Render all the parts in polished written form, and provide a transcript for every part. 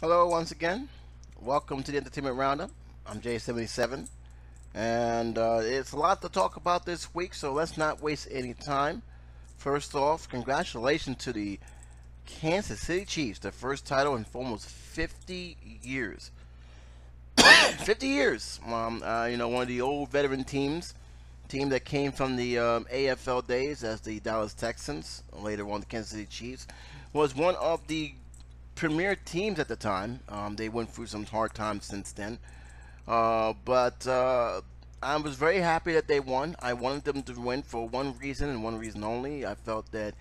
Hello once again. Welcome to the Entertainment Roundup. I'm J77, and it's a lot to talk about this week, so let's not waste any time. First off, congratulations to the Kansas City Chiefs, their first title in almost 50 years. 50 years. One of the old veteran team that came from the AFL days as the Dallas Texans, later on the Kansas City Chiefs, was one of the premier teams at the time. They went through some hard times since then. But I was very happy that they won. I wanted them to win for one reason and one reason only. I felt that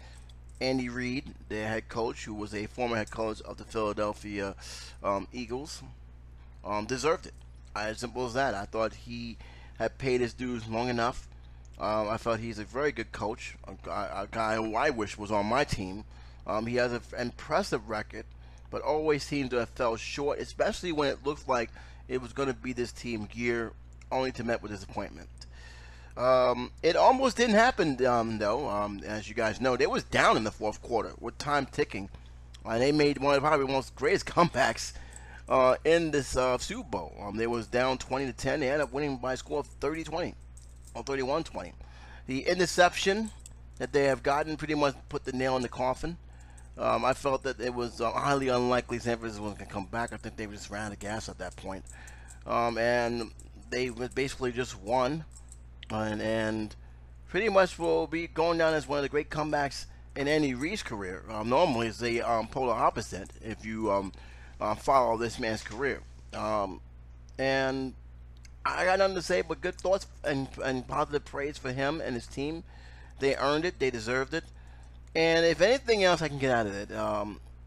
Andy Reid, their head coach, who was a former head coach of the Philadelphia Eagles, deserved it. As simple as that. I thought he had paid his dues long enough. I felt he's a very good coach, a guy who I wish was on my team. He has an impressive record, but always seemed to have fell short, especially when it looked like it was going to be this team year, only to met with disappointment. It almost didn't happen, though. As you guys know, they was down in the fourth quarter with time ticking. They made one of probably the most greatest comebacks in this Super Bowl. They was down 20-10. They ended up winning by a score of 30-20 or 31-20. The interception that they have gotten pretty much put the nail in the coffin. I felt that it was highly unlikely San Francisco was going to come back. I think they just ran out of gas at that point. And they basically just won. And pretty much will be going down as one of the great comebacks in Andy Reid's career. Normally, it's the polar opposite if you follow this man's career. And I got nothing to say but good thoughts and positive praise for him and his team. They earned it. They deserved it. And if anything else I can get out of it,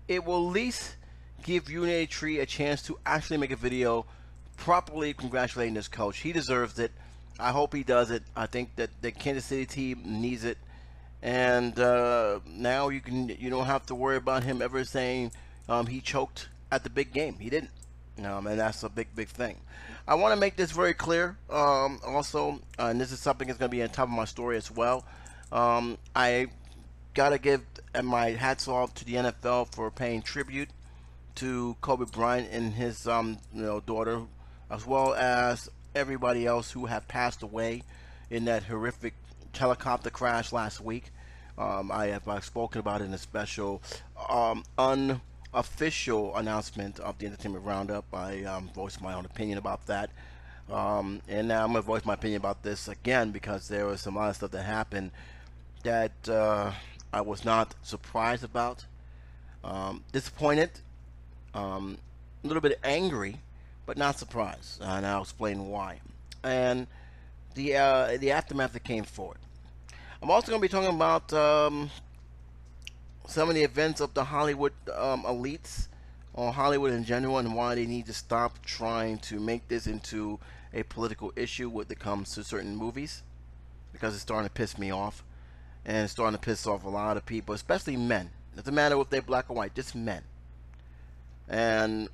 it will at least give Unity Tree a chance to actually make a video properly congratulating this coach. He deserves it. I hope he does it. I think that the Kansas City team needs it. And now you don't have to worry about him ever saying he choked at the big game. He didn't. And that's a big thing. I want to make this very clear. Also, and this is something that's going to be on top of my story as well. I gotta give my hats off to the NFL for paying tribute to Kobe Bryant and his daughter, as well as everybody else who have passed away in that horrific helicopter crash last week. I have spoken about it in a special unofficial announcement of the Entertainment Roundup. I voiced my own opinion about that. And now I'm going to voice my opinion about this again because there was some other stuff that happened that I was not surprised about, disappointed, a little bit angry, but not surprised, and I'll explain why. And the aftermath that came forward. I'm also going to be talking about some of the events of the Hollywood elites, or Hollywood in general, and why they need to stop trying to make this into a political issue when it comes to certain movies, because it's starting to piss me off. And it's starting to piss off a lot of people, especially men. It doesn't matter if they're black or white, just men. And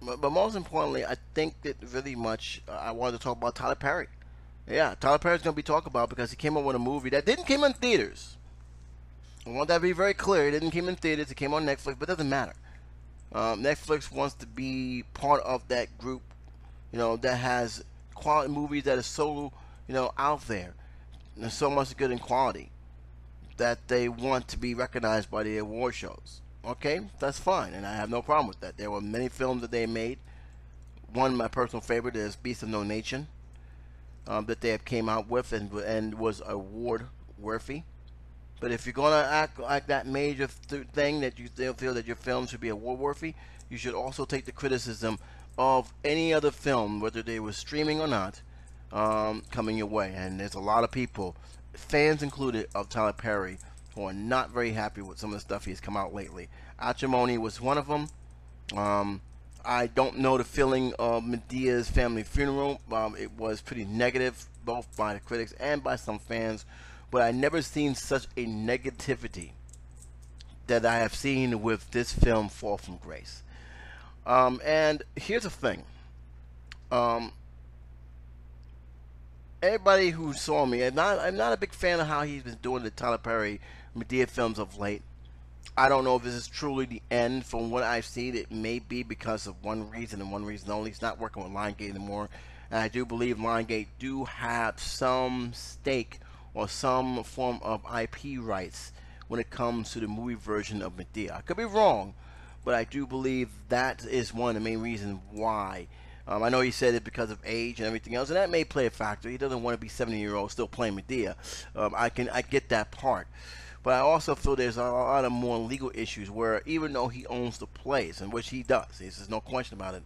but most importantly, I think that really much I wanted to talk about Tyler Perry. Yeah, Tyler Perry's going to be talked about because he came up with a movie that didn't come in theaters. I want that to be very clear. It didn't come in theaters. It came on Netflix, but it doesn't matter. Netflix wants to be part of that group, that has quality movies that are so, out there. There's so much good in quality that they want to be recognized by the award shows. Okay, that's fine, and I have no problem with that. There were many films that they made. One, my personal favorite, is Beast of No Nation, that they have came out with and was award worthy. But if you're gonna act like that major thing that you still feel that your film should be award worthy, you should also take the criticism of any other film, whether they were streaming or not, coming your way. And there's a lot of people, fans included, of Tyler Perry who are not very happy with some of the stuff he's come out lately. Acrimony was one of them. I don't know the feeling of Medea's family funeral. It was pretty negative, both by the critics and by some fans, but I never seen such a negativity that I have seen with this film, Fall from Grace. And here's the thing. Everybody who saw me, I'm not a big fan of how he's been doing the Tyler Perry Medea films of late. I don't know if this is truly the end. From what I've seen, it may be because of one reason and one reason only. He's not working with Lionsgate anymore. And I do believe Lionsgate do have some stake or some form of IP rights when it comes to the movie version of Medea. I could be wrong, but I do believe that is one of the main reasons why. I know he said it because of age and everything else, and that may play a factor. He doesn't want to be 70-year-old still playing Medea. I get that part. But I also feel there's a lot of more legal issues where even though he owns the place, and which he does, there's no question about it,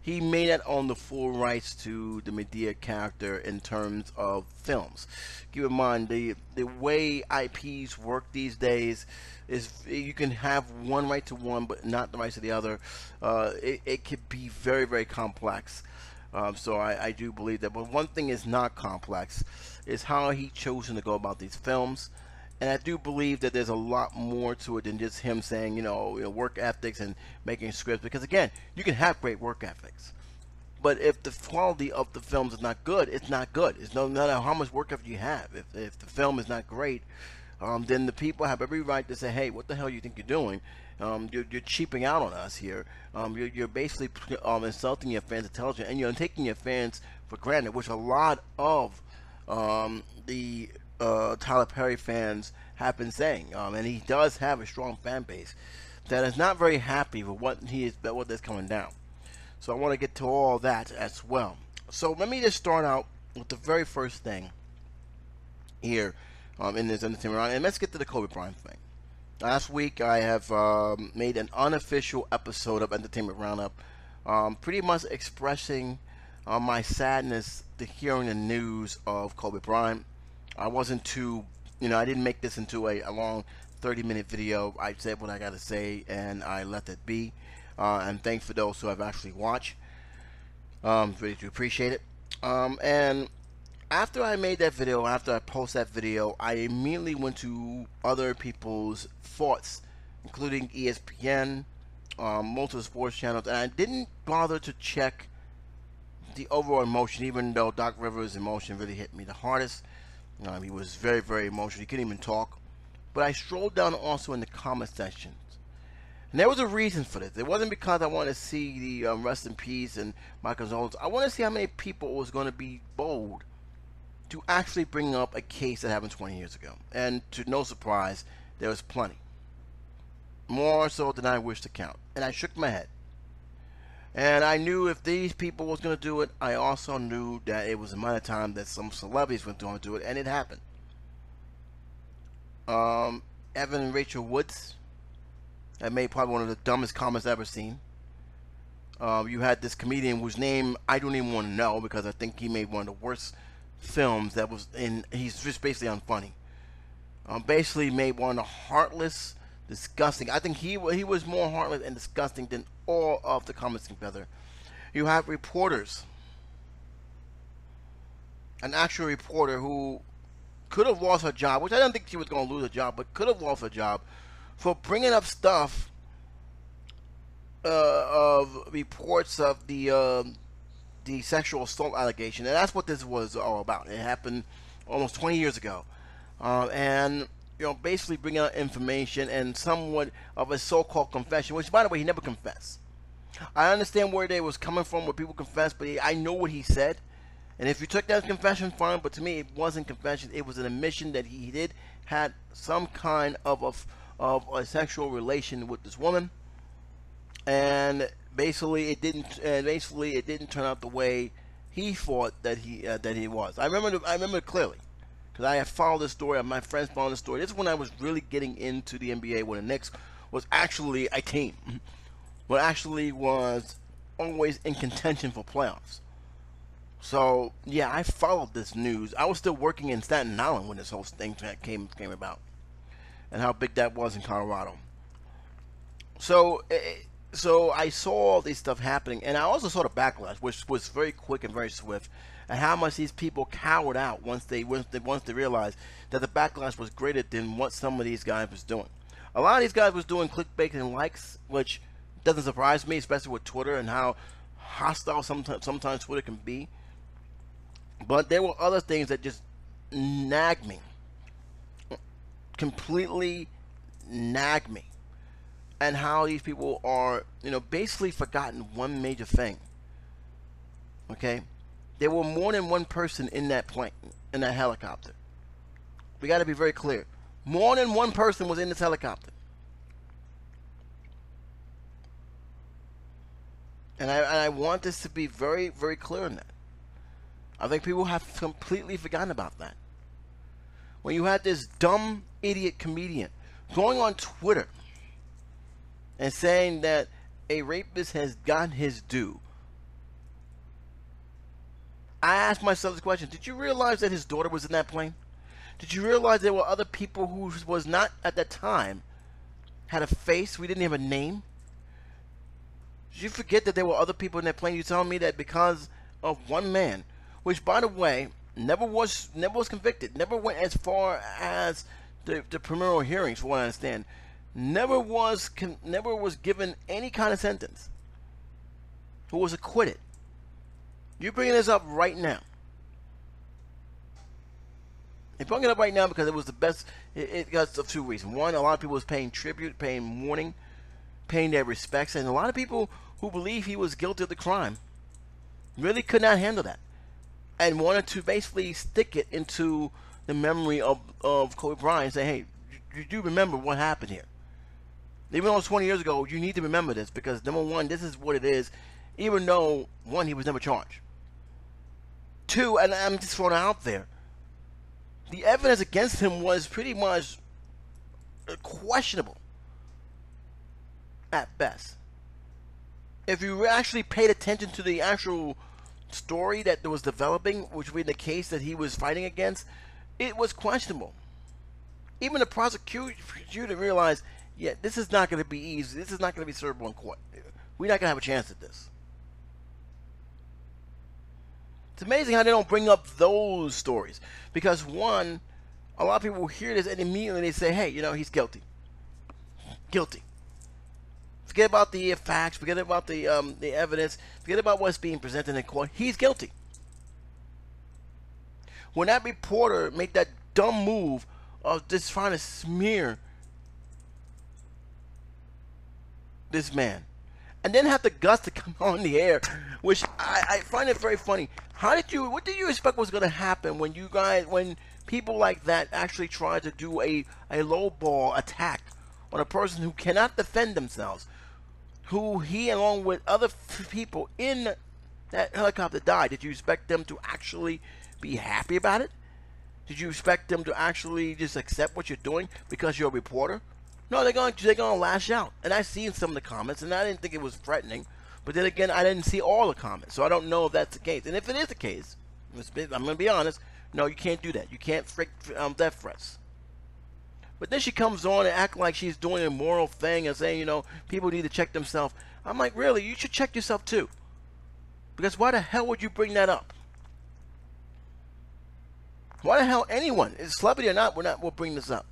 he may not own the full rights to the Medea character in terms of films. Keep in mind, the way IPs work these days is you can have one right to one but not the rights to the other. It could be very, very complex. So I do believe that. But one thing is not complex is how he chosen to go about these films. And I do believe that there's a lot more to it than just him saying, work ethics and making scripts. Because again, you can have great work ethics, but if the quality of the films is not good, it's not good. It's no matter how much work ethic you have. If the film is not great, then the people have every right to say, hey, what the hell you think you're doing? You're cheaping out on us here. You're basically insulting your fans' intelligence, and you're taking your fans for granted, which a lot of the Tyler Perry fans have been saying, and he does have a strong fan base that is not very happy with what that's coming down. So I want to get to all that as well. So let me just start out with the very first thing here in this entertainment round, and let's get to the Kobe Bryant thing. Last week I have made an unofficial episode of Entertainment Roundup, pretty much expressing my sadness to hearing the news of Kobe Bryant. I wasn't too, I didn't make this into a long 30-minute video. I said what I got to say, and I let it be. And thanks for those who have actually watched. Really do appreciate it. And after I made that video, after I posted that video, I immediately went to other people's thoughts, including ESPN, multiple sports channels, and I didn't bother to check the overall emotion, even though Doc Rivers' emotion really hit me the hardest. He was very, very emotional. He couldn't even talk. But I strolled down also in the comment sections. And there was a reason for this. It wasn't because I wanted to see the rest in peace and my condolences. I wanted to see how many people was going to be bold to actually bring up a case that happened 20 years ago. And to no surprise, there was plenty. More so than I wish to count. And I shook my head. And I knew if these people was going to do it, I also knew that it was a matter of time that some celebrities were going to do it, and it happened. Evan and Rachel Woods have made probably one of the dumbest comments I've ever seen. You had this comedian whose name I don't even want to know because I think he made one of the worst films that was in. He's just basically unfunny. Basically made one of the heartless, disgusting. I think he was more heartless and disgusting than all of the comments together. You have reporters, an actual reporter who could have lost her job, which I don't think she was going to lose her job, but could have lost her job for bringing up stuff of reports of the sexual assault allegation, and that's what this was all about. It happened almost 20 years ago, and basically bringing out information and somewhat of a so-called confession, which, by the way, he never confessed. I understand where they was coming from, where people confess, but I know what he said. And if you took that as confession, fine, but to me, it wasn't confession. It was an admission that he did had some kind of a sexual relation with this woman, and basically it didn't turn out the way he thought that he was. I remember clearly. Because I have followed this story, my friends followed this story. This is when I was really getting into the NBA, when the Knicks was actually a team. What actually was always in contention for playoffs. So, yeah, I followed this news. I was still working in Staten Island when this whole thing came about. And how big that was in Colorado. So I saw all this stuff happening. And I also saw the backlash, which was very quick and very swift. And how much these people cowered out once they realized that the backlash was greater than what some of these guys was doing. A lot of these guys was doing clickbait and likes, which doesn't surprise me, especially with Twitter and how hostile sometimes Twitter can be. But there were other things that just nagged me, completely nagged me. and how these people are, basically forgotten one major thing. Okay, there were more than one person in that plane, in that helicopter. We got to be very clear. More than one person was in this helicopter. And I want this to be very, very clear on that. I think people have completely forgotten about that. When you had this dumb, idiot comedian going on Twitter and saying that a rapist has gotten his due, I asked myself this question. Did you realize that his daughter was in that plane? Did you realize there were other people who was not at that time, had a face, we didn't have a name? Did you forget that there were other people in that plane? You telling me that because of one man, which, by the way, never was convicted, never went as far as the preliminary hearings, from what I understand, never was given any kind of sentence, who was acquitted. You're bringing this up right now. You're bringing it up right now because it was the best. It got of two reasons. One, a lot of people was paying tribute, paying mourning, paying their respects, and a lot of people who believe he was guilty of the crime really could not handle that and wanted to basically stick it into the memory of Kobe Bryant and say, hey, you do remember what happened here. Even though it was 20 years ago, you need to remember this because, number one, this is what it is, even though, one, he was never charged. Two, and I'm just throwing it out there, the evidence against him was pretty much questionable at best. If you actually paid attention to the actual story that was developing, which was the case that he was fighting against, it was questionable. Even the prosecutor realized, yeah, this is not going to be easy. This is not going to be servable in court. We're not going to have a chance at this. It's amazing how they don't bring up those stories. Because, one, a lot of people hear this and immediately they say, hey, he's guilty. Guilty. Forget about the facts. Forget about the evidence. Forget about what's being presented in court. He's guilty. When that reporter made that dumb move of just trying to smear this man, and then have the guts to come on the air, which I find it very funny. What did you expect was going to happen when people like that actually try to do a low ball attack on a person who cannot defend themselves, who he along with other people in that helicopter died? Did you expect them to actually be happy about it? Did you expect them to actually just accept what you're doing because you're a reporter? No, they're going to lash out. And I've seen some of the comments, and I didn't think it was threatening. But then again, I didn't see all the comments, so I don't know if that's the case. And if it is the case, I'm going to be honest, no, you can't do that. You can't frick death threats. But then she comes on and act like she's doing a moral thing and saying, people need to check themselves. I'm like, really? You should check yourself too. Because why the hell would you bring that up? Why the hell anyone, celebrity or not, will bring this up?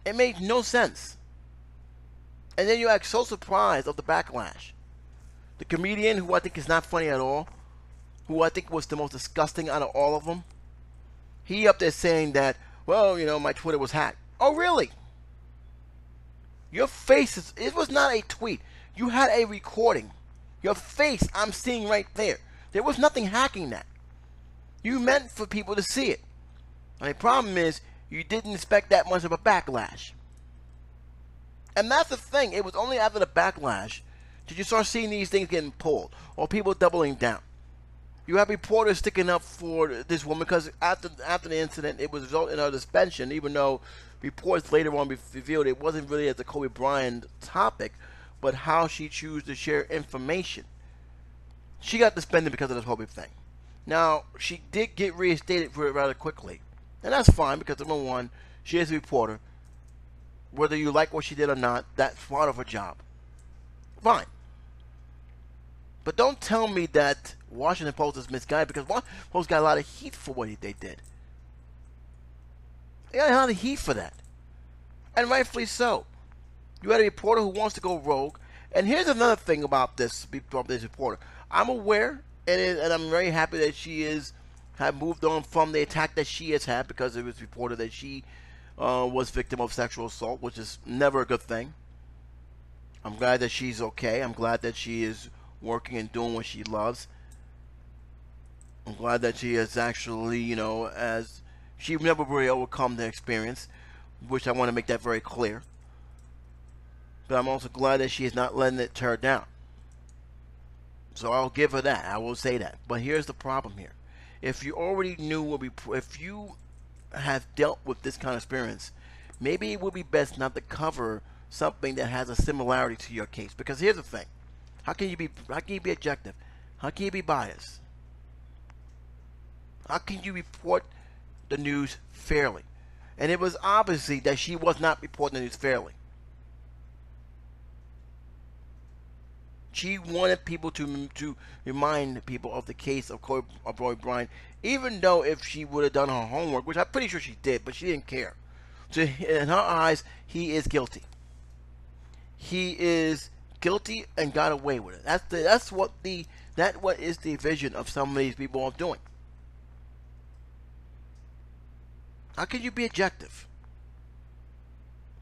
It made no sense. And then you act so surprised of the backlash. The comedian, who I think is not funny at all, who I think was the most disgusting out of all of them, he up there saying that, well, my Twitter was hacked. Oh, really? Your face it was not a tweet. You had a recording. Your face, I'm seeing right there. There was nothing hacking that. You meant for people to see it. And the problem is, you didn't expect that much of a backlash. And that's the thing. It was only after the backlash did you start seeing these things getting pulled or people doubling down. You have reporters sticking up for this woman because after the incident, it was resulted in her suspension, even though reports later on revealed it wasn't really as a Kobe Bryant topic, but how she chose to share information. She got suspended because of this whole thing. Now, she did get reinstated for it rather quickly. And that's fine because, number one, she is a reporter. Whether you like what she did or not, that's part of her job. Fine. But don't tell me that Washington Post is misguided, because Washington Post got a lot of heat for what they did. They got a lot of heat for that. And rightfully so. You had a reporter who wants to go rogue. And here's another thing about this reporter. I'm aware, and I'm very happy that she had moved on from the attack that she has had, because it was reported that she was victim of sexual assault, which is never a good thing. I'm glad that she's okay. I'm glad that she is working and doing what she loves. I'm glad that she is actually, as she never really overcome the experience, which I want to make that very clear. But I'm also glad that she is not letting it tear her down. So I'll give her that. I will say that. But here's the problem here. If you already knew, if you have dealt with this kind of experience, maybe it would be best not to cover something that has a similarity to your case. Because here's the thing: how can you be objective? How can you be biased? How can you report the news fairly? And it was obviously that she was not reporting the news fairly. She wanted people to remind people of the case of Kobe Bryant, even though if she would have done her homework, which I'm pretty sure she did, but she didn't care. So in her eyes, he is guilty. He is guilty and got away with it. That's what is the vision of some of these people are doing. How can you be objective?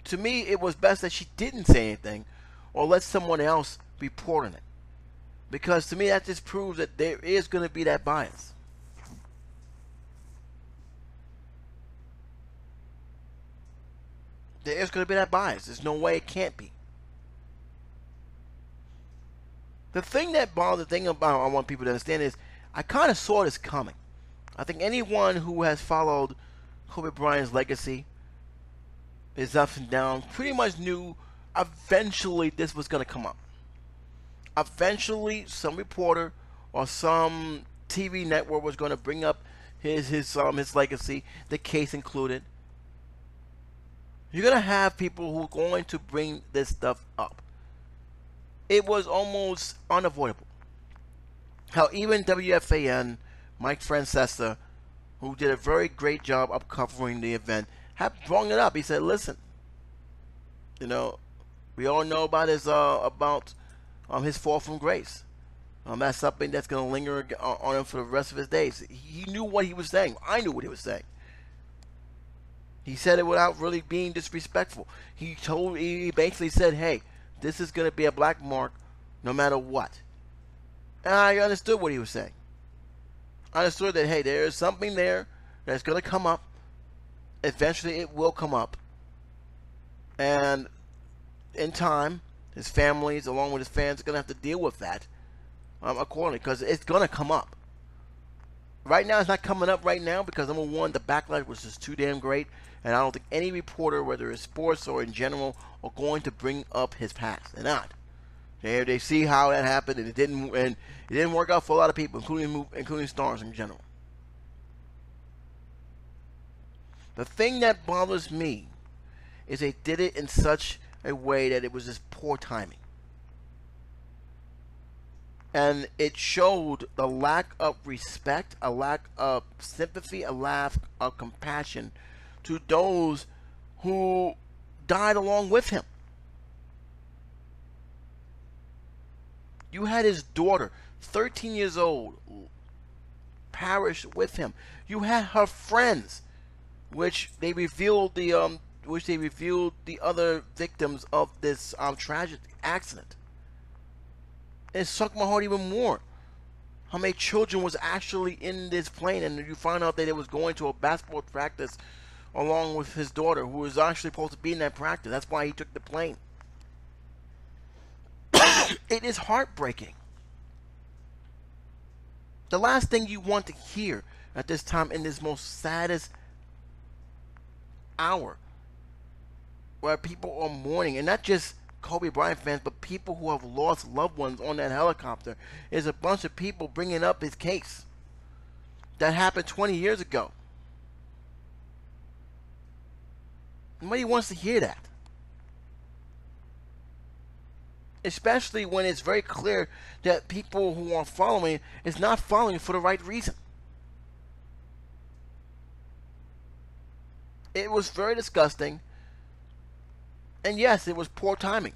To me, it was best that she didn't say anything or let someone else report on it. Because to me, that just proves that there is going to be that bias. There is going to be that bias. There's no way it can't be. The thing about I want people to understand is I kind of saw this coming. I think anyone who has followed Kobe Bryant's legacy, his ups and downs, pretty much knew eventually this was going to come up. Eventually, some reporter or some TV network was going to bring up his legacy, the case included. You're going to have people who are going to bring this stuff up. It was almost unavoidable. How even WFAN, Mike Francesa, who did a very great job of covering the event, had brought it up. He said, "Listen, we all know about his fall from grace. That's something that's going to linger on him for the rest of his days." He knew what he was saying. I knew what he was saying. He said it without really being disrespectful. He basically said, "Hey, this is going to be a black mark no matter what." And I understood what he was saying. I understood that, hey, there is something there that's going to come up. Eventually it will come up. And in time, his families, along with his fans, are going to have to deal with that accordingly, because it's going to come up. Right now, it's not coming up right now because, number one, the backlash was just too damn great, and I don't think any reporter, whether it's sports or in general, are going to bring up his past. They're not. They see how that happened, and it didn't work out for a lot of people, including stars in general. The thing that bothers me is they did it in such a way that it was just poor timing. And it showed the lack of respect, a lack of sympathy, a lack of compassion to those who died along with him. You had his daughter, 13 years old, perish with him. You had her friends, which they revealed the other victims of this tragic accident. It sucked my heart even more. How many children was actually in this plane, and you find out that it was going to a basketball practice along with his daughter, who was actually supposed to be in that practice. That's why he took the plane. It is heartbreaking. The last thing you want to hear at this time, in this most saddest hour, where people are mourning, and not just Kobe Bryant fans, but people who have lost loved ones on that helicopter, is a bunch of people bringing up his case that happened 20 years ago. Nobody wants to hear that. Especially when it's very clear that people who are following is not following for the right reason. It was very disgusting. And yes, it was poor timing.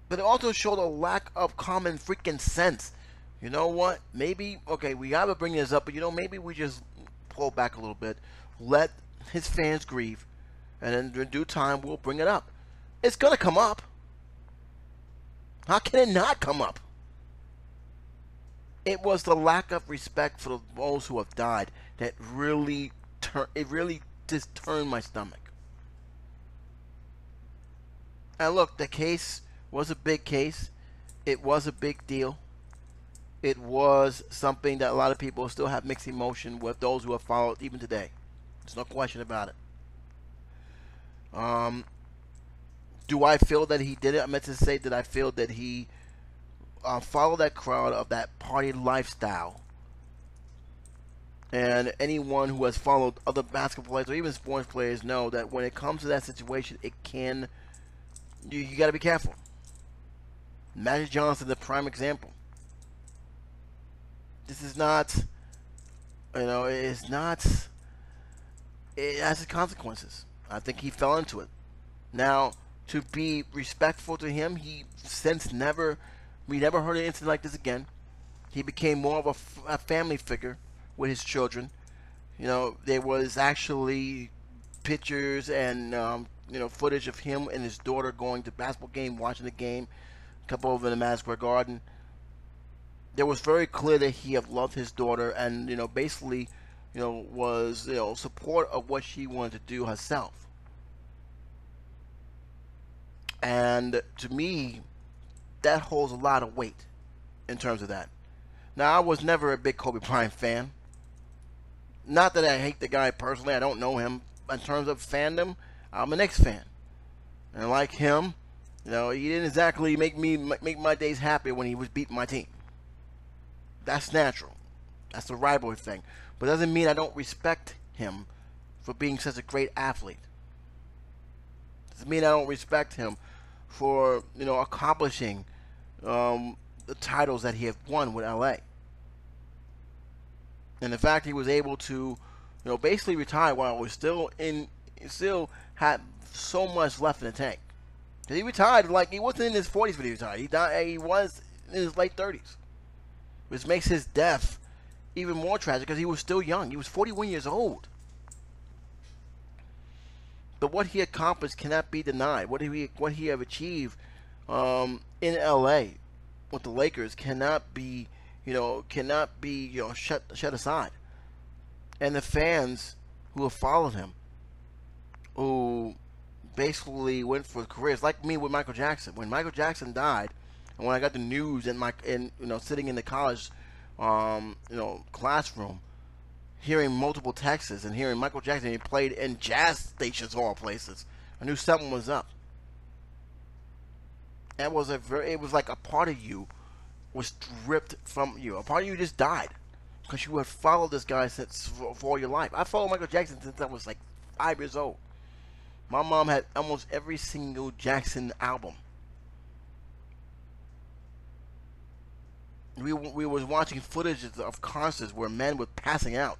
But it also showed a lack of common freaking sense. You know what? Maybe, okay, we gotta bring this up, but maybe we just pull back a little bit. Let his fans grieve, and in due time we'll bring it up. It's gonna come up. How can it not come up? It was the lack of respect for those who have died that really just turned my stomach. And look, the case was a big case. It was a big deal. It was something that a lot of people still have mixed emotion with, those who have followed even today. There's no question about it. Do I feel that he did it? I meant to say that I feel that he followed that crowd of that party lifestyle. And anyone who has followed other basketball players or even sports players know that when it comes to that situation, it can, you got to be careful. Magic Johnson, the prime example. This is not, it's not, it has its consequences. I think he fell into it. Now, to be respectful to him, we never heard an incident like this again. He became more of a family figure with his children. There was actually pictures and footage of him and his daughter going to basketball game, watching the game, a couple of them in the Madison Square Garden. There was very clear that he had loved his daughter and basically was support of what she wanted to do herself. And to me, that holds a lot of weight in terms of that. Now, I was never a big Kobe Bryant fan. Not that I hate the guy personally. I don't know him. In terms of fandom, I'm a Knicks fan. And like him, he didn't exactly make my days happy when he was beating my team. That's natural. That's the rivalry thing. But it doesn't mean I don't respect him for being such a great athlete. It doesn't mean I don't respect him for accomplishing the titles that he has won with LA. And the fact he was able to basically retire while he still had so much left in the tank. He retired like he wasn't in his 40s when he retired. He was in his late 30s, which makes his death even more tragic because he was still young. He was 41 years old. But what he accomplished cannot be denied. What he have achieved in LA with the Lakers cannot be shut aside. And the fans who have followed him, who basically went for careers, like me with Michael Jackson. When Michael Jackson died, and when I got the news sitting in the college classroom, hearing multiple texts and hearing Michael Jackson, he played in jazz stations, all places, I knew something was up. It was like a part of you was stripped from you. A part of you just died because you had followed this guy for all your life. I followed Michael Jackson since I was like 5 years old. My mom had almost every single Jackson album. We was watching footage of concerts where men were passing out.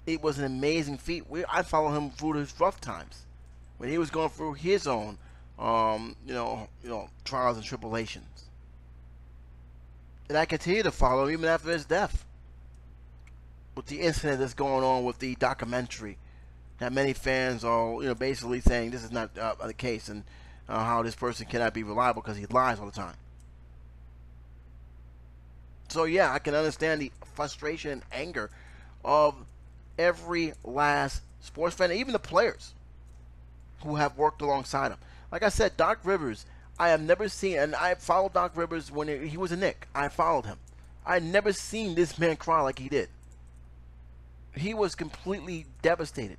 It was an amazing feat. I followed him through his rough times when he was going through his own, trials and tribulations. And I continue to follow him even after his death. With the incident that's going on with the documentary, that many fans are, basically saying this is not the case, and how this person cannot be reliable because he lies all the time. So yeah, I can understand the frustration and anger of every last sports fan, even the players who have worked alongside him. Like I said, Doc Rivers, I have never seen, and I followed Doc Rivers when he was a Knick. I followed him. I had never seen this man cry like he did. He was completely devastated.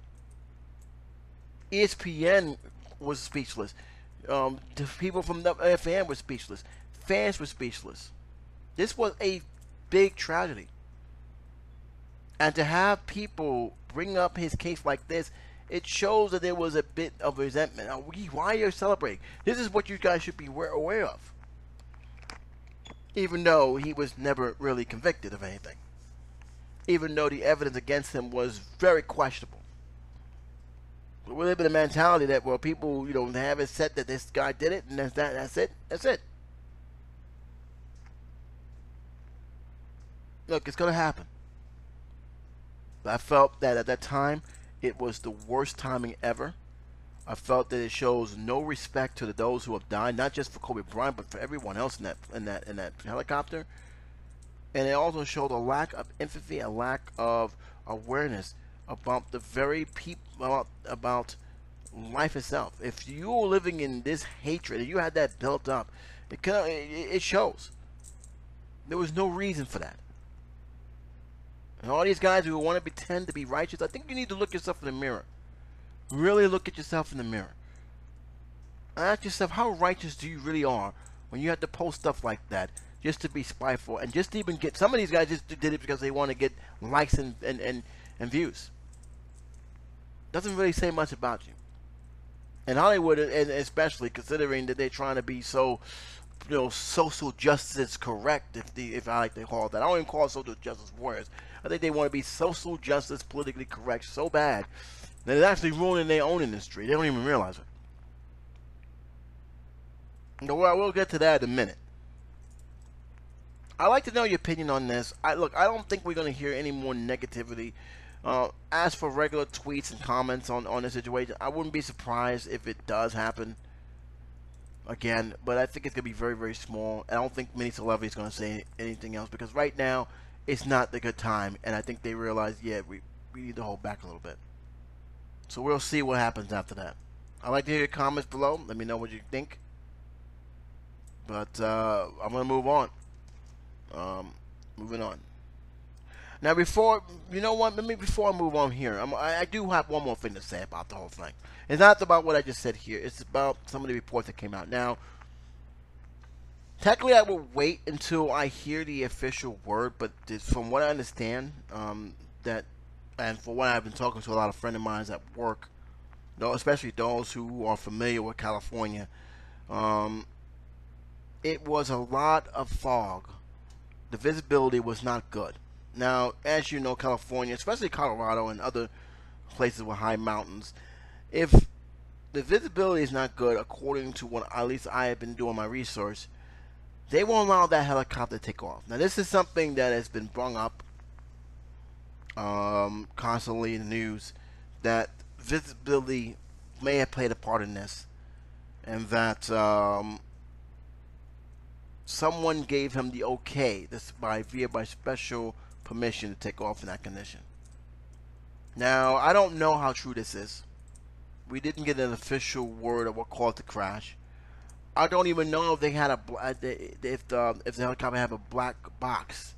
ESPN was speechless. The people from the FM were speechless. Fans were speechless. This was a big tragedy. And to have people bring up his case like this, it shows that there was a bit of resentment. Why are you celebrating? This is what you guys should be aware of. Even though he was never really convicted of anything. Even though the evidence against him was very questionable. We live in a mentality that, well, people, they have it said that this guy did it, and that's it. That's it. Look, it's going to happen. But I felt that at that time, It was the worst timing ever. I felt that it shows no respect to those who have died, not just for Kobe Bryant, but for everyone else in that helicopter. And it also showed a lack of empathy, a lack of awareness about the very people about life itself. If you're living in this hatred, if you had that built up, it shows. There was no reason for that. And all these guys who want to pretend to be righteous, I think you need to look yourself in the mirror. Really look at yourself in the mirror. Ask yourself, how righteous do you really are when you have to post stuff like that just to be spiteful and just to even get... Some of these guys just did it because they want to get likes and views. Doesn't really say much about you. And Hollywood, and especially considering that they're trying to be so, social justice correct, if I like to call it that. I don't even call it social justice warriors. I think they want to be social justice politically correct so bad that it's actually ruining their own industry. They don't even realize it. Well, we'll get to that in a minute. I'd like to know your opinion on this. I don't think we're going to hear any more negativity. As for regular tweets and comments on the situation, I wouldn't be surprised if it does happen again, but I think it's going to be very, very small. I don't think many celebrities are going to say anything else because right now it's not the good time, and I think they realize, yeah, we need to hold back a little bit. So we'll see what happens after that. I'd like to hear your comments below. Let me know what you think. But I'm going to move on. Moving on. Now, before I move on here, I do have one more thing to say about the whole thing. It's not about what I just said here. It's about some of the reports that came out. Now, technically, I will wait until I hear the official word, but from what I understand, and for what I've been talking to a lot of friends of mine at work, especially those who are familiar with California, it was a lot of fog. The visibility was not good. Now, as you know, California, especially Colorado and other places with high mountains, if the visibility is not good, according to what at least I have been doing my research, they won't allow that helicopter to take off. Now, this is something that has been brought up constantly in the news, that visibility may have played a part in this, and that someone gave him the okay, by special permission to take off in that condition. Now, I don't know how true this is. We didn't get an official word of what caused the crash. I don't even know if they had if the helicopter had a black box,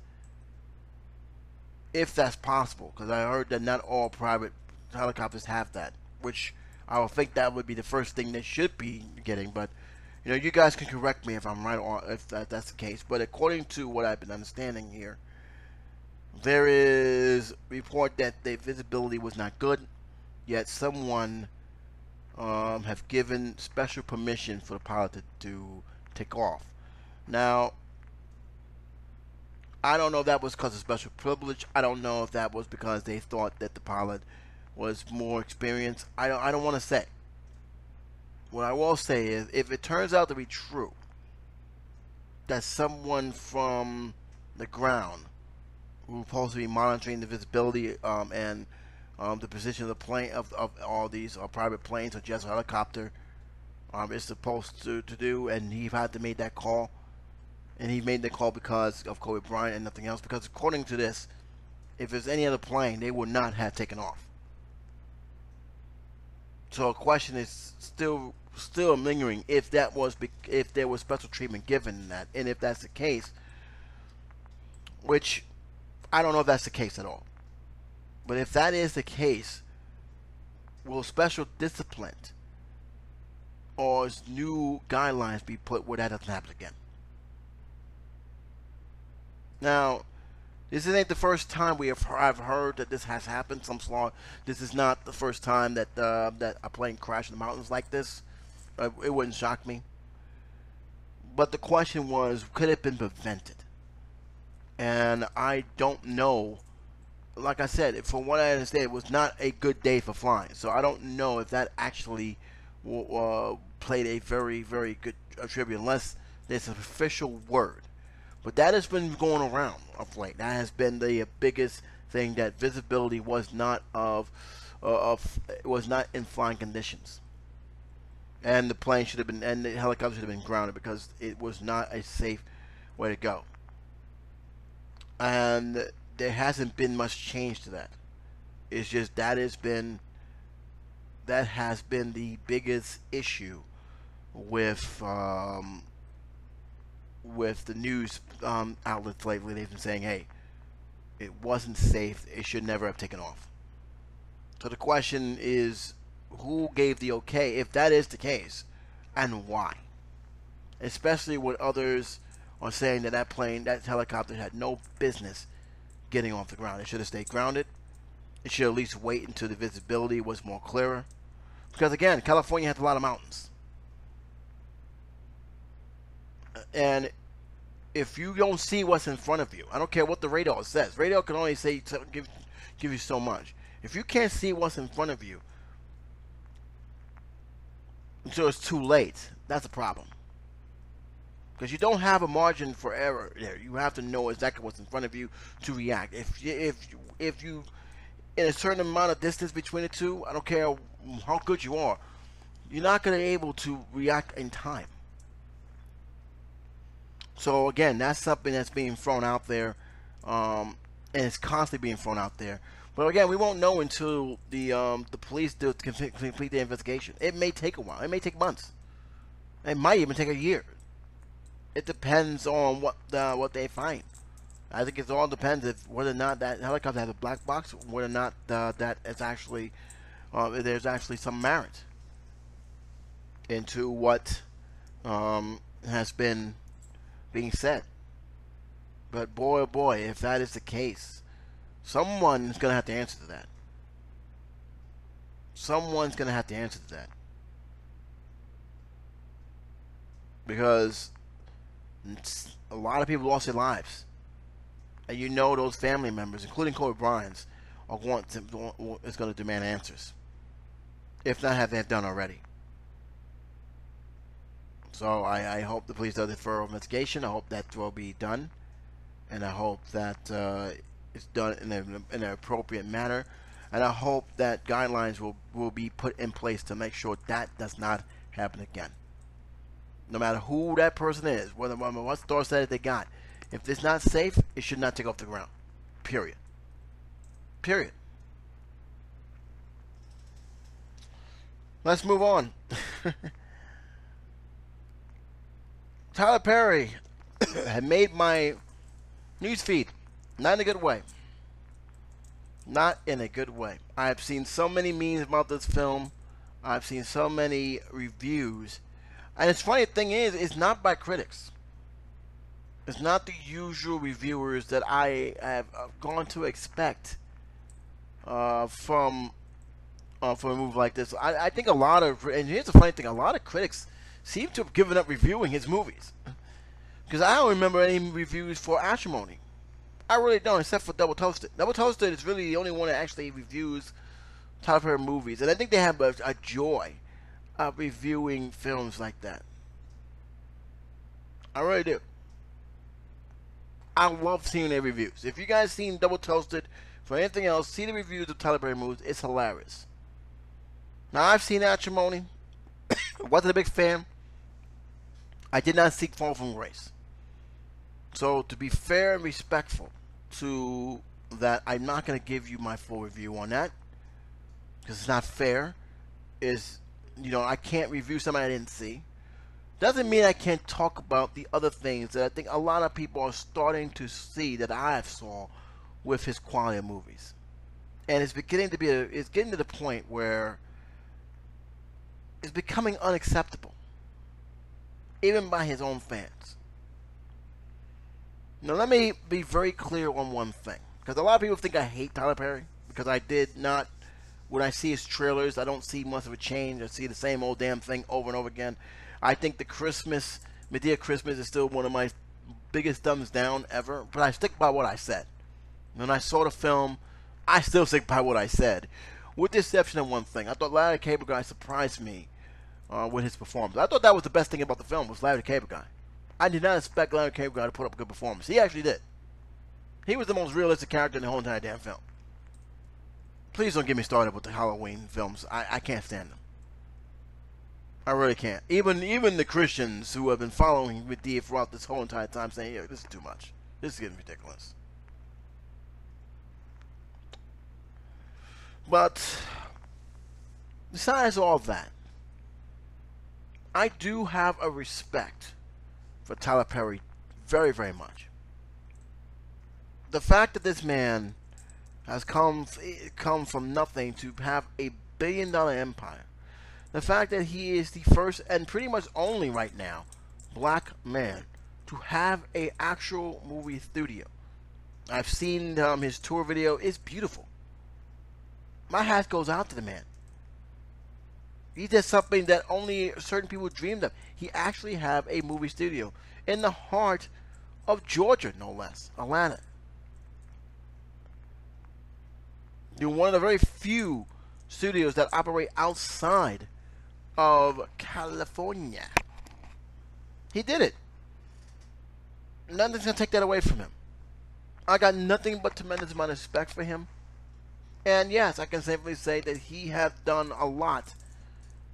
if that's possible, because I heard that not all private helicopters have that, which I would think that would be the first thing they should be getting. But you guys can correct me if I'm right or if that's the case. But according to what I've been understanding here, there is report that the visibility was not good, yet someone have given special permission for the pilot to take off. Now, I don't know if that was because of special privilege. I don't know if that was because they thought that the pilot was more experienced. I don't want to say. What I will say is, if it turns out to be true that someone from the ground who's supposed to be monitoring the visibility and the position of the plane of all these private planes or just a helicopter is supposed to do, and he had to make that call, and he made the call because of Kobe Bryant and nothing else, because according to this, if there's any other plane, they would not have taken off. So a question is still lingering if there was special treatment given in that, and if that's the case, which I don't know if that's the case at all. But if that is the case, will special discipline or new guidelines be put where that doesn't happen again? Now, this ain't the first time I've heard that this has happened. This is not the first time that a plane crashed in the mountains like this. It wouldn't shock me. But the question was, could it have been prevented? And I don't know. Like I said, from what I understand, it was not a good day for flying. So I don't know if that actually played a very, very good tribute, unless there's an official word. But that has been going around of late. That has been the biggest thing, that visibility was not of was not in flying conditions, and the plane should have been, and the helicopter should have been grounded because it was not a safe way to go. And there hasn't been much change to that. It's just that has been the biggest issue with the news outlets lately. They've been saying, hey, it wasn't safe. It should never have taken off. So the question is, who gave the okay, if that is the case, and why? Especially when others are saying that that helicopter had no business getting off the ground. It should have stayed grounded. It should at least wait until the visibility was more clearer. Because again, California has a lot of mountains. And if you don't see what's in front of you, I don't care what the radar says. Radar can only say give you so much. If you can't see what's in front of you until it's too late, that's a problem. Because you don't have a margin for error there. You have to know exactly what's in front of you to react. If you in a certain amount of distance between the two, I don't care how good you are, you're not going to be able to react in time. So again, that's something that's being thrown out there, and it's constantly being thrown out there. But again, we won't know until the police complete the investigation. It may take a while. It may take months. It might even take a year. It depends on what they find. I think it all depends if whether or not that helicopter has a black box, whether or not that is actually there's actually some merit into what has been being said. But boy, oh boy, if that is the case, someone's gonna have to answer to that. Someone's gonna have to answer to that, because a lot of people lost their lives. And you know those family members, including Kobe Bryant's, is going to demand answers, if not have they done already. So I hope the police do a thorough investigation. I hope that will be done, and I hope that it's done in an appropriate manner, and I hope that guidelines will be put in place to make sure that does not happen again. No matter who that person is, what store set they got. If it's not safe, it should not take off the ground. Period. Period. Let's move on. Tyler Perry had made my newsfeed. Not in a good way. Not in a good way. I've seen so many memes about this film. I've seen so many reviews. And the funny thing is, it's not by critics. It's not the usual reviewers that I have gone to expect from a movie like this. I think a lot of, and here's the funny thing, a lot of critics seem to have given up reviewing his movies. Because I don't remember any reviews for Acrimony. I really don't, except for Double Toasted. Double Toasted is really the only one that actually reviews Tyler Perry movies. And I think they have a joy of reviewing films like that. I really do. I love seeing their reviews. If you guys seen Double Toasted for anything else, see the reviews of Tyler Perry movies. It's hilarious. Now, I've seen Acrimony. Wasn't a big fan. I did not seek Fall from Grace. So, to be fair and respectful to that, I'm not going to give you my full review on that, because it's not fair. I can't review something I didn't see. Doesn't mean I can't talk about the other things that I think a lot of people are starting to see that I have saw with his quality of movies. And it's getting to the point where it's becoming unacceptable, even by his own fans. Now, let me be very clear on one thing, because a lot of people think I hate Tyler Perry, because I did not. When I see his trailers, I don't see much of a change. I see the same old damn thing over and over again. I think the Medea Christmas is still one of my biggest thumbs down ever, but I stick by what I said. When I saw the film, I still stick by what I said, with the exception of one thing. I thought Larry the Cable Guy surprised me with his performance. I thought that was the best thing about the film, was Larry the Cable Guy. I did not expect Larry the Cable Guy to put up a good performance. He actually did. He was the most realistic character in the whole entire damn film. Please don't get me started with the Halloween films. I can't stand them. I really can't. Even the Christians who have been following Medea throughout this whole entire time saying, yeah, this is too much. This is getting ridiculous. But besides all that, I do have a respect for Tyler Perry very, very much. The fact that this man has come from nothing to have a billion-dollar empire. The fact that he is the first and pretty much only right now black man to have a actual movie studio. I've seen his tour video. It's beautiful. My hat goes out to the man. He did something that only certain people dreamed of. He actually have a movie studio in the heart of Georgia, no less, Atlanta. You're one of the very few studios that operate outside of California. He did it. Nothing's going to take that away from him. I got nothing but tremendous amount of respect for him. And yes, I can safely say that he has done a lot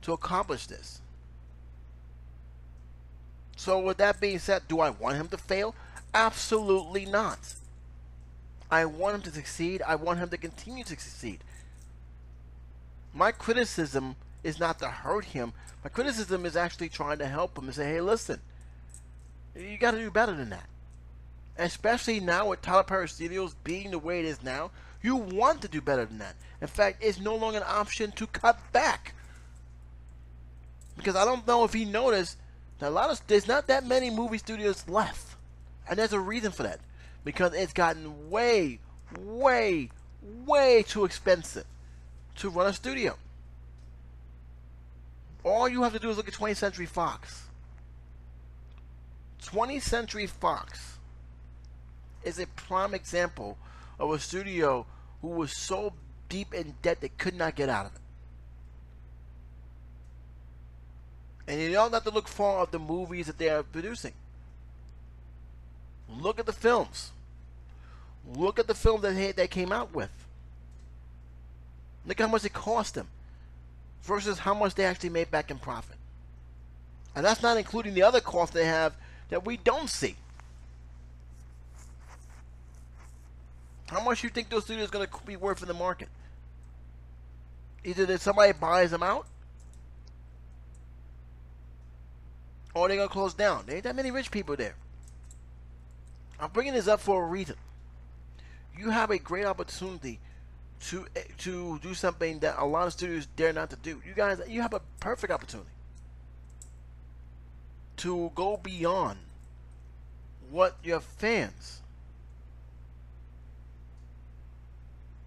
to accomplish this. So with that being said, do I want him to fail? Absolutely not. I want him to succeed. I want him to continue to succeed. My criticism is not to hurt him. My criticism is actually trying to help him and say, hey, listen, you got to do better than that. Especially now with Tyler Perry Studios being the way it is now, you want to do better than that. In fact, it's no longer an option to cut back. Because I don't know if he noticed that there's not that many movie studios left. And there's a reason for that. Because it's gotten way, way, way too expensive to run a studio. All you have to do is look at 20th Century Fox. 20th Century Fox is a prime example of a studio who was so deep in debt they could not get out of it. And you don't have to look far of the movies that they are producing. Look at the films. Look at the film that they came out with. Look at how much it cost them versus how much they actually made back in profit. And that's not including the other costs they have that we don't see. How much do you think those studios are going to be worth in the market? Either that somebody buys them out, or they're going to close down. There ain't that many rich people there. I'm bringing this up for a reason. You have a great opportunity to do something that a lot of studios dare not to do. You have a perfect opportunity to go beyond what your fans,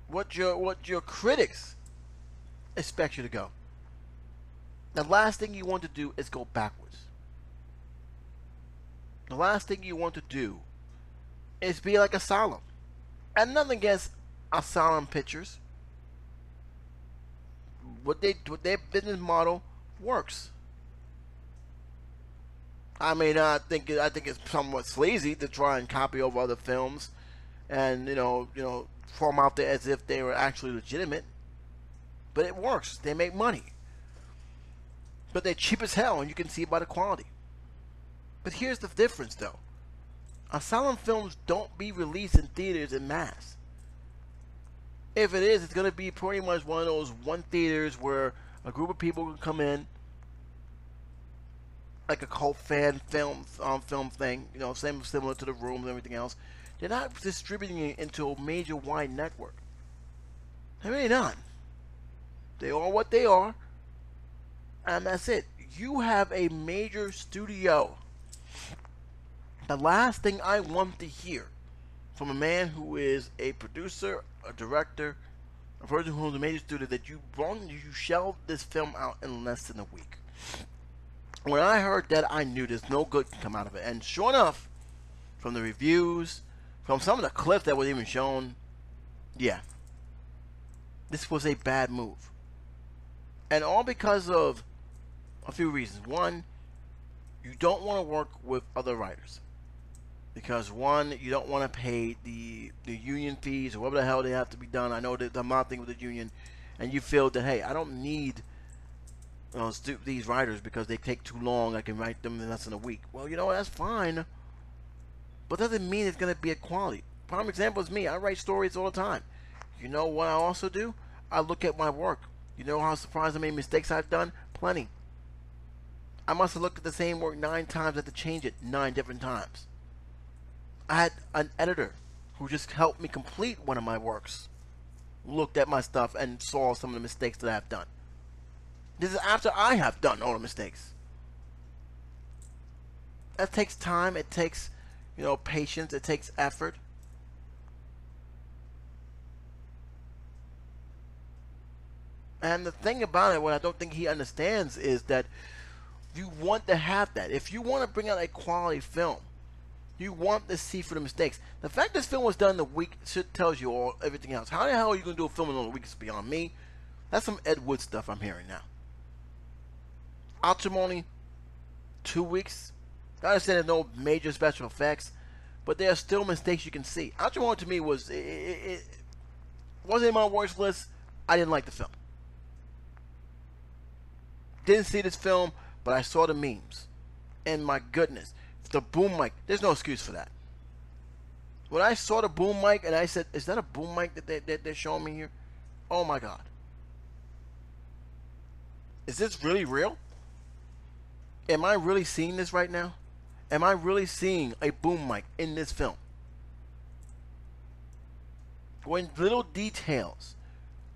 what your critics expect you to go. The last thing you want to do is go backwards. The last thing you want to do is be like Asylum. And nothing against Asylum Pictures. What their business model works. I mean, I think it's somewhat sleazy to try and copy over other films, and form out there as if they were actually legitimate. But it works. They make money. But they're cheap as hell, and you can see it by the quality. But here's the difference, though. Asylum films don't be released in theaters en masse. If it is, it's going to be pretty much one of those one theaters where a group of people can come in, like a cult fan film thing, similar to The Room and everything else. They're not distributing it into a major wide network. They're really not. They are what they are, and that's it. You have a major studio. The last thing I want to hear from a man who is a producer, a director, a person who owns a major studio that you shelved this film out in less than a week. When I heard that, I knew there's no good can come out of it. And sure enough, from the reviews, from some of the clips that were even shown, yeah, this was a bad move. And all because of a few reasons. One, you don't want to work with other writers. because one, you don't want to pay the union fees or whatever the hell they have to be done. I know that I'm not thinking with the union, and you feel that, hey, I don't need these writers because they take too long. I can write them in less than a week. Well, you know what? That's fine, but doesn't mean it's going to be a quality. Prime example is me. I write stories all the time. You know what I also do? I look at my work. You know how surprised how many mistakes I've done? Plenty. I must have looked at the same work 9 times. I had to change it 9 different times. I had an editor who just helped me complete one of my works. Looked at my stuff and saw some of the mistakes that I've done. This is after I have done all the mistakes. That takes time. It takes, patience. It takes effort. And the thing about it, what I don't think he understands, is that you want to have that. If you want to bring out a quality film, you want to see for the mistakes. The fact this film was done in a week tells you all everything else. How the hell are you going to do a film in a week? It's beyond me. That's some Ed Wood stuff I'm hearing now. Acrimony, 2 weeks. I understand there's no major special effects, but there are still mistakes you can see. Acrimony to me was, it wasn't in my worst list. I didn't like the film. Didn't see this film, but I saw the memes. And my goodness, the boom mic, there's no excuse for that. When I saw the boom mic and I said, is that a boom mic that they're showing me here? Oh my God. Is this really real? Am I really seeing this right now? Am I really seeing a boom mic in this film? When little details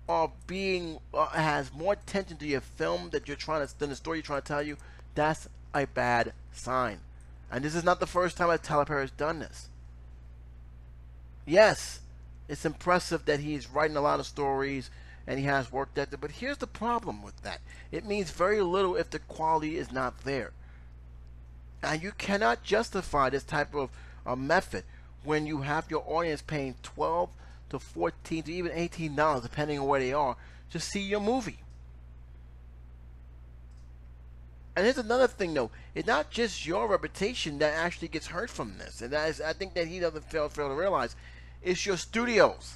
are being has more attention to your film that you're trying to than the story you're trying to tell you, that's a bad sign. And this is not the first time a teleprompter has done this. Yes, it's impressive that he's writing a lot of stories and he has work ethic, but here's the problem with that. It means very little if the quality is not there. And you cannot justify this type of method when you have your audience paying $12 to $14 to even $18, depending on where they are, to see your movie. And here's another thing, though. It's not just your reputation that actually gets hurt from this. And that is, I think that he doesn't fail to realize, it's your studios.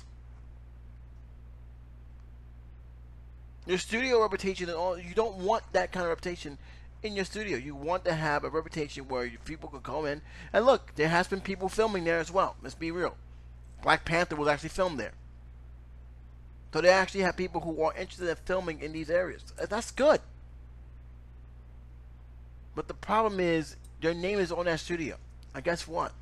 Your studio reputation, and all, you don't want that kind of reputation in your studio. You want to have a reputation where people can come in. And look, there has been people filming there as well. Let's be real. Black Panther was actually filmed there. So they actually have people who are interested in filming in these areas. That's good. But the problem is, their name is on that studio. And guess what?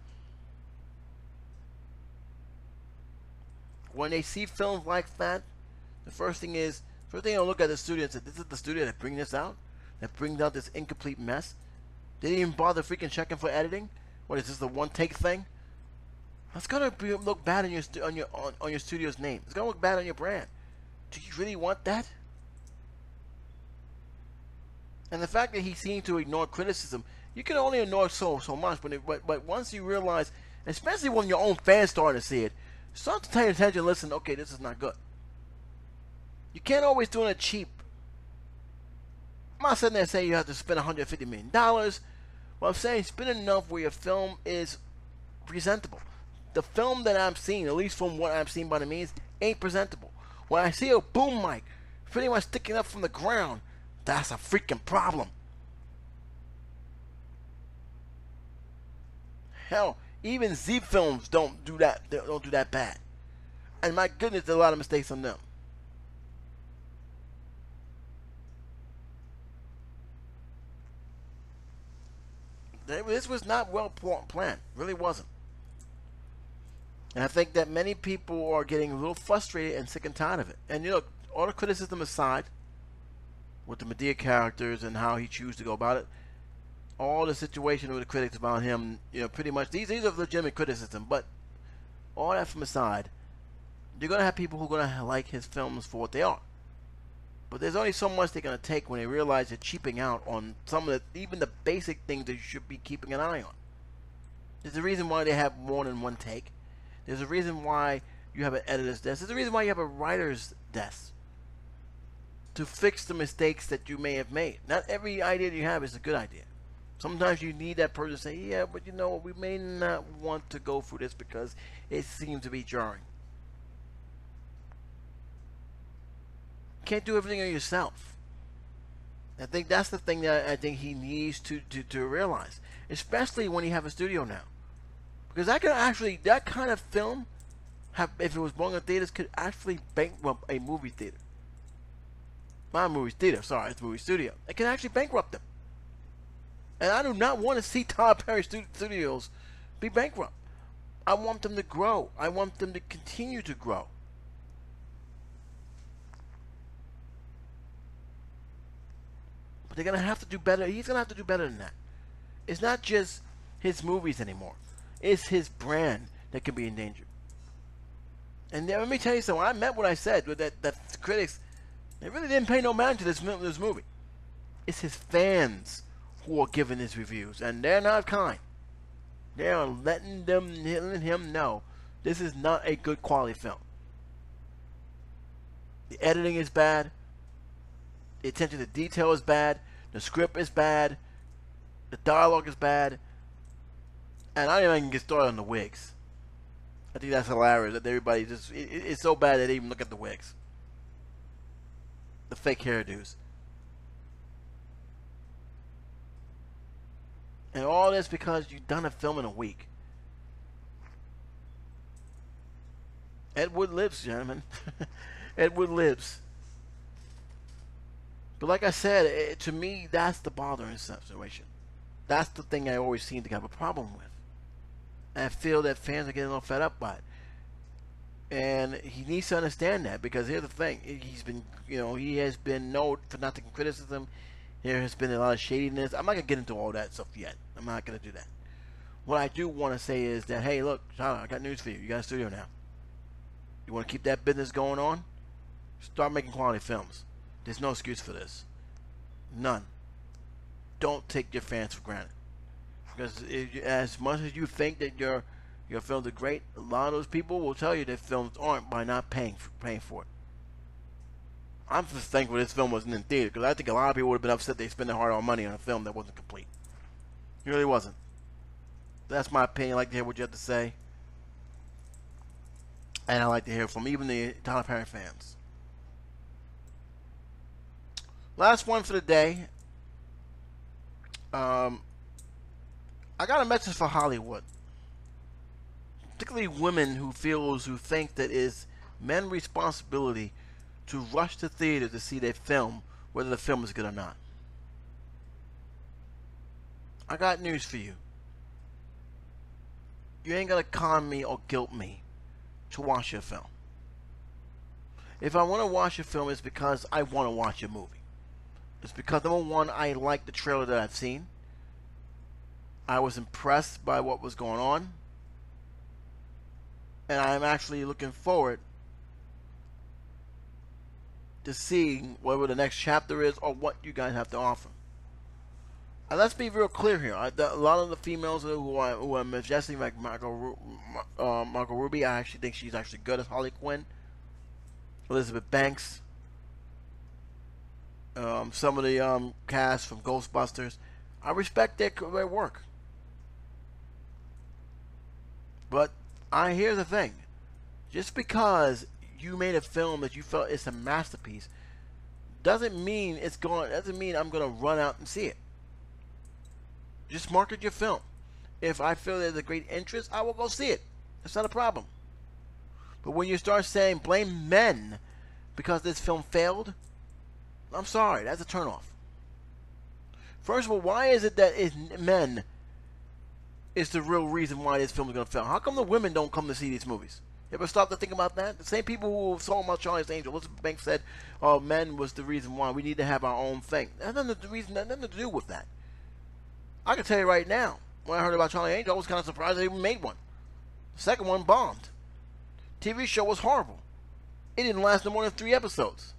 When they see films like that, the first thing they'll look at the studio and say, this is the studio that brings this out? That brings out this incomplete mess? They didn't even bother freaking checking for editing? What is this, the one take thing? That's gonna look bad on your studio's name. It's gonna look bad on your brand. Do you really want that? And the fact that he seemed to ignore criticism, you can only ignore so much. But once you realize, especially when your own fans start to see it, start to pay attention. Listen, okay, this is not good. You can't always do it cheap. I'm not sitting there saying you have to spend $150 million. Well, I'm saying spend enough where your film is presentable. The film that I'm seeing, at least from what I'm seeing by the means, ain't presentable. When I see a boom mic pretty much sticking up from the ground, that's a freaking problem. Hell, even Z films don't do that. They don't do that bad. And my goodness, there's a lot of mistakes on them. This was not well planned. Really wasn't. And I think that many people are getting a little frustrated and sick and tired of it. And all the criticism aside, with the Medea characters and how he chose to go about it, all the situation with the critics about him, pretty much these are legitimate criticism. But all that from aside, you're gonna have people who are gonna like his films for what they are. But there's only so much they're gonna take when they realize they're cheaping out on some of even the basic things that you should be keeping an eye on. There's a reason why they have more than one take. There's a reason why you have an editor's desk. There's a reason why you have a writer's desk to fix the mistakes that you may have made. Not every idea that you have is a good idea. Sometimes you need that person to say, yeah, but you know, we may not want to go through this because it seems to be jarring. You can't do everything on yourself. I think that's the thing that I think he needs to realize, especially when you have a studio now. Because that could actually, that kind of film, if it was born in theaters, could actually bankrupt a movie theater. Not a movie theater, sorry, it's a movie studio. It can actually bankrupt them. And I do not want to see Tyler Perry Studios be bankrupt. I want them to grow. I want them to continue to grow. But they're going to have to do better. He's going to have to do better than that. It's not just his movies anymore. It's his brand that can be endangered. And then, let me tell you something. I meant what I said with that critics, they really didn't pay no mind to this movie. It's his fans who are giving his reviews, and they're not kind. They are letting him know this is not a good quality film. The editing is bad. The attention to detail is bad. The script is bad. The dialogue is bad. And I don't even get started on the wigs. I think that's hilarious that everybody just, it's so bad that they even look at the wigs. The fake hairdos. And all this because you've done a film in a week. Ed Wood lives, gentlemen. Ed Wood lives. But like I said, to me, that's the bothering situation. That's the thing I always seem to have a problem with. And I feel that fans are getting a little fed up by it. And he needs to understand that, because here's the thing. He's been, he has been known for not taking criticism. There has been a lot of shadiness. I'm not going to get into all that stuff yet. I'm not going to do that. What I do want to say is that, hey, look, Tyler, I got news for you. You got a studio now. You want to keep that business going on? Start making quality films. There's no excuse for this. None. Don't take your fans for granted. Because as much as you think that your films are great, a lot of those people will tell you that films aren't by not paying for it. I'm just thankful this film wasn't in theater, because I think a lot of people would have been upset they spent their hard-earned money on a film that wasn't complete. It really wasn't. That's my opinion. I like to hear what you have to say. And I like to hear from even the Tyler Perry fans. Last one for the day. I got a message for Hollywood. Particularly women who think that it's men's responsibility to rush to theater to see their film, whether the film is good or not. I got news for you. You ain't gonna con me or guilt me to watch your film. If I want to watch a film, it's because I want to watch a movie. It's because, number one, I like the trailer that I've seen. I was impressed by what was going on. And I'm actually looking forward to seeing whatever the next chapter is or what you guys have to offer. And let's be real clear here. A lot of the females who are majestic, like Margot Robbie, I actually think she's actually good as Harley Quinn. Elizabeth Banks. Some of the cast from Ghostbusters. I respect their work. But here's the thing. Just because you made a film that you felt is a masterpiece doesn't mean I'm gonna run out and see it. Just market your film. If I feel there's a great interest, I will go see it. That's not a problem. But when you start saying blame men because this film failed, I'm sorry, that's a turnoff. First of all, why is it that men is the real reason why this film is going to fail? How come the women don't come to see these movies? You ever stop to think about that? The same people who saw about Charlie's Angel, Elizabeth Banks said, "Oh, men was the reason why we need to have our own thing." That has nothing to do with that. I can tell you right now, when I heard about Charlie's Angel, I was kind of surprised they even made one. The second one bombed. TV show was horrible. It didn't last no more than 3 episodes.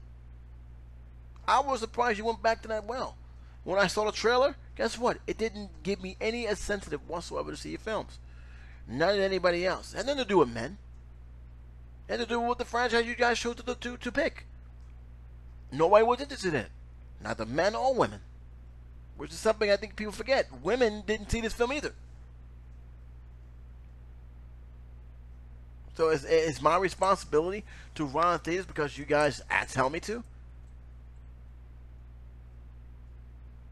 I was surprised you went back to that well. When I saw the trailer, guess what? It didn't give me any incentive whatsoever to see your films. None of anybody else. It had nothing to do with men. It had to do with the franchise you guys chose to pick. Nobody was interested in it. Neither men or women. which is something I think people forget. Women didn't see this film either. So it's my responsibility to run on theaters because you guys tell me to?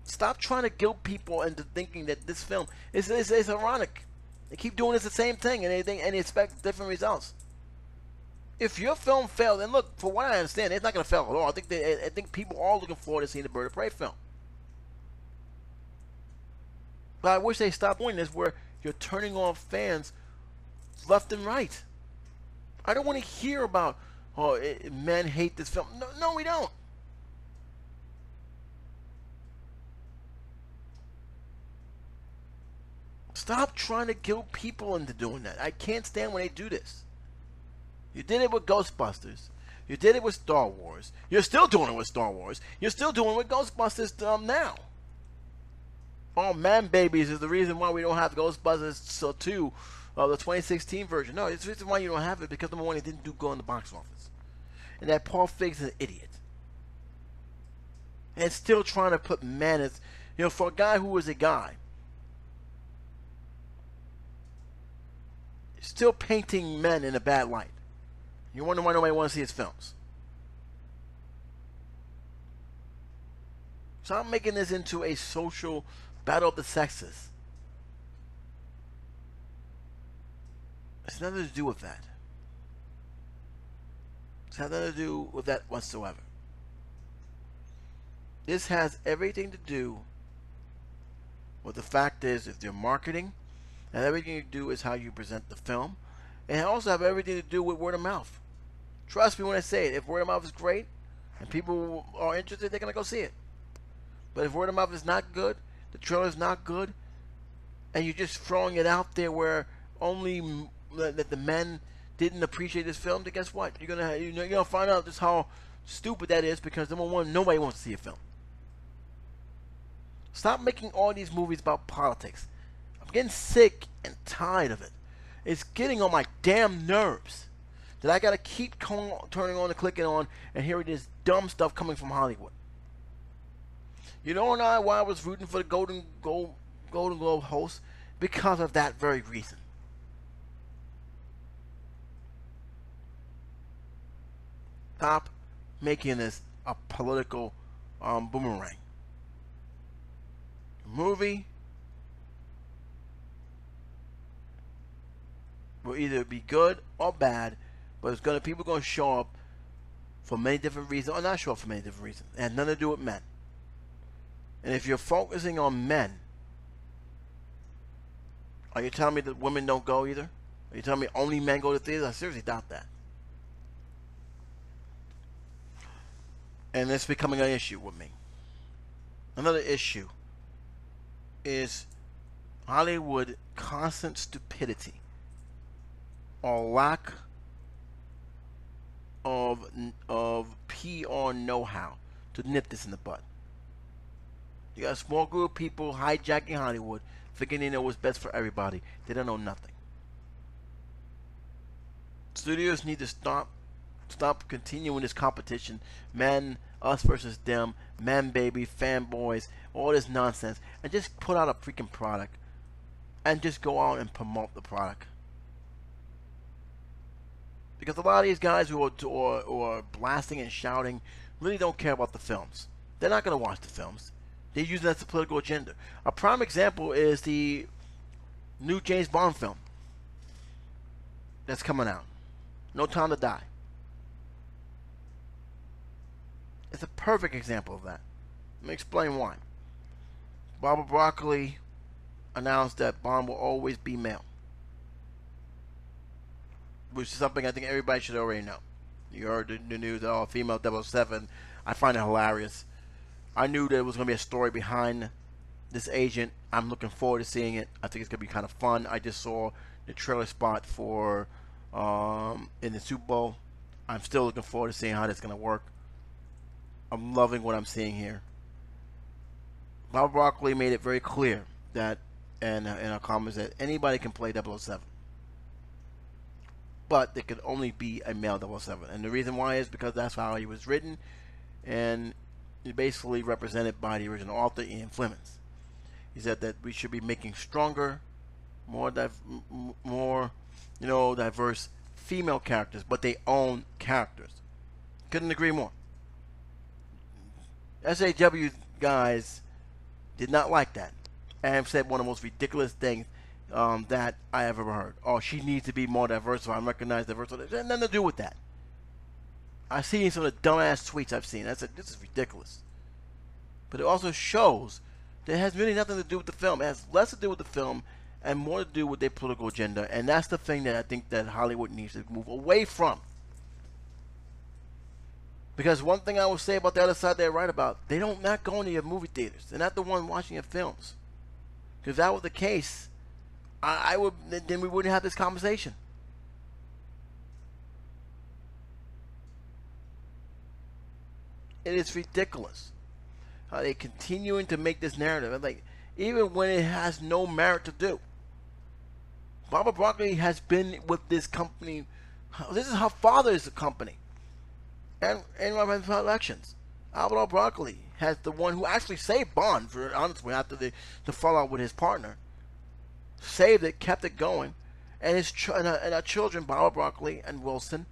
Stop trying to guilt people into thinking that this film is ironic. They keep doing this the same thing and they expect different results. If your film fails, and look, for what I understand, it's not going to fail at all. I think people are looking forward to seeing the Bird of Prey film. But I wish they stopped doing this where you're turning off fans left and right. I don't want to hear about, oh, men hate this film. No, we don't. Stop trying to guilt people into doing that. I can't stand when they do this. You did it with Ghostbusters. You did it with Star Wars. You're still doing it with Star Wars. You're still doing it with Ghostbusters now. Oh, Man Babies is the reason why we don't have Ghostbusters 2, the 2016 version. No, it's the reason why you don't have it because number one, it didn't do go in the box office. And that Paul Feig is an idiot. And still trying to put men as, for a guy who was a guy, still painting men in a bad light. You wonder why nobody wants to see his films. Stop making this into a social battle of the sexes. It's nothing to do with that. It's nothing to do with that whatsoever. This has everything to do with the fact is if you're marketing, and everything you do is how you present the film, and it also have everything to do with word of mouth. Trust me when I say it. If word of mouth is great and people are interested, they're going to go see it. But if word of mouth is not good, the trailer is not good, and you're just throwing it out there where only that the men didn't appreciate this film, then guess what? You're gonna find out just how stupid that is because number one, nobody wants to see a film. Stop making all these movies about politics. I'm getting sick and tired of it. It's getting on my damn nerves that I gotta keep turning on and clicking on and hearing this dumb stuff coming from Hollywood. You know why I was rooting for the Golden Globe host? Because of that very reason. Stop making this a political boomerang. The movie will either be good or bad, but people are gonna show up for many different reasons, or not show up for many different reasons. It has nothing to do with men. And if you're focusing on men, are you telling me that women don't go either? Are you telling me only men go to theaters? I seriously doubt that. And it's becoming an issue with me. Another issue is Hollywood constant stupidity or lack of PR know-how to nip this in the bud. You got a small group of people hijacking Hollywood, thinking they know what's best for everybody. They don't know nothing. Studios need to stop continuing this competition. Men, us versus them, man baby, fanboys, all this nonsense, and just put out a freaking product and just go out and promote the product. Because a lot of these guys who are blasting and shouting really don't care about the films. They're not going to watch the films. They're using that as a political agenda. A prime example is the new James Bond film that's coming out. No Time to Die. It's a perfect example of that. Let me explain why. Barbara Broccoli announced that Bond will always be male, which is something I think everybody should already know. You heard the news, female 007. I find it hilarious. I knew there was going to be a story behind this agent. I'm looking forward to seeing it. I think it's going to be kind of fun. I just saw the trailer spot for in the Super Bowl. I'm still looking forward to seeing how that's going to work. I'm loving what I'm seeing here. Bob Broccoli made it very clear that in our comments that anybody can play 007. But there could only be a male 007. And the reason why is because that's how he was written. And basically represented by the original author, Ian Fleming. He said that we should be making stronger, more diverse female characters, but they own characters. Couldn't agree more. SAW guys did not like that, and said one of the most ridiculous things that I ever heard. Oh, she needs to be more diversified and recognize diversity. It had nothing to do with that. I've seen some of the dumbass tweets I've seen. I said, this is ridiculous. But it also shows that it has really nothing to do with the film. It has less to do with the film and more to do with their political agenda. And that's the thing that I think that Hollywood needs to move away from. Because one thing I will say about the other side they're right about, they don't not go into your movie theaters. They're not the one watching your films. Because if that was the case, then we wouldn't have this conversation. It is ridiculous how they continuing to make this narrative. Like, even when it has no merit to do. Barbara Broccoli has been with this company. This is her father's company. And elections. Alvaro Broccoli has the one who actually saved Bond, for honestly, after the fallout with his partner. Saved it, kept it going. And our children, Barbara Broccoli and Wilson,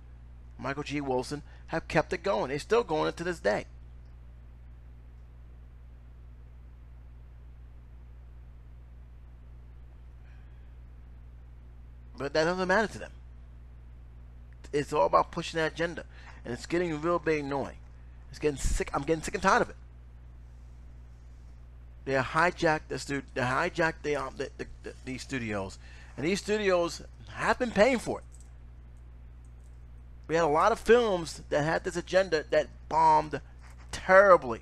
Michael G. Wilson, have kept it going. They're still going to this day. But that doesn't matter to them. It's all about pushing that agenda. And it's getting real big annoying. It's getting sick. I'm getting sick and tired of it. They hijacked these studios. And these studios have been paying for it. We had a lot of films that had this agenda that bombed terribly.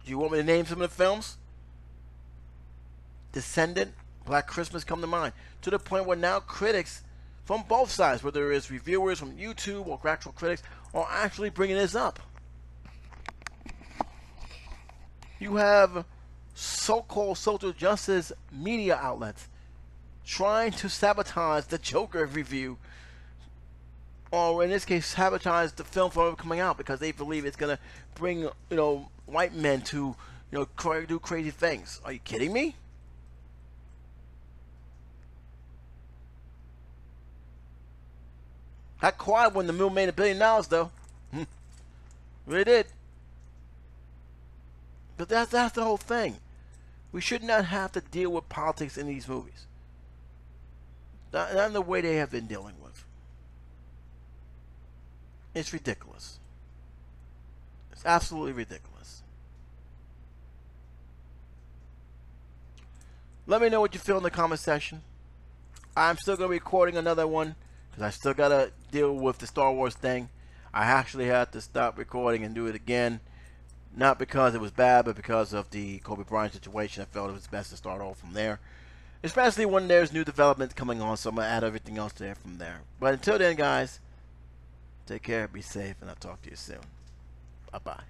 Do you want me to name some of the films? Descendant, Black Christmas come to mind. To the point where now critics from both sides, whether it's reviewers from YouTube or actual critics, are actually bringing this up. You have so-called social justice media outlets trying to sabotage the Joker review, or in this case, sabotage the film from coming out because they believe it's going to bring, white men to, do crazy things. Are you kidding me? Got quiet when the movie made $1 billion, though. Really did. But that's the whole thing. We should not have to deal with politics in these movies. Not in the way they have been dealing with. It's ridiculous. It's absolutely ridiculous. Let me know what you feel in the comment section. I'm still going to be recording another one because I still got to deal with the Star Wars thing. I actually had to stop recording and do it again. Not because it was bad, but because of the Kobe Bryant situation. I felt it was best to start off from there. Especially when there's new developments coming on, so I'm going to add everything else there from there. But until then, guys, take care, be safe, and I'll talk to you soon. Bye-bye.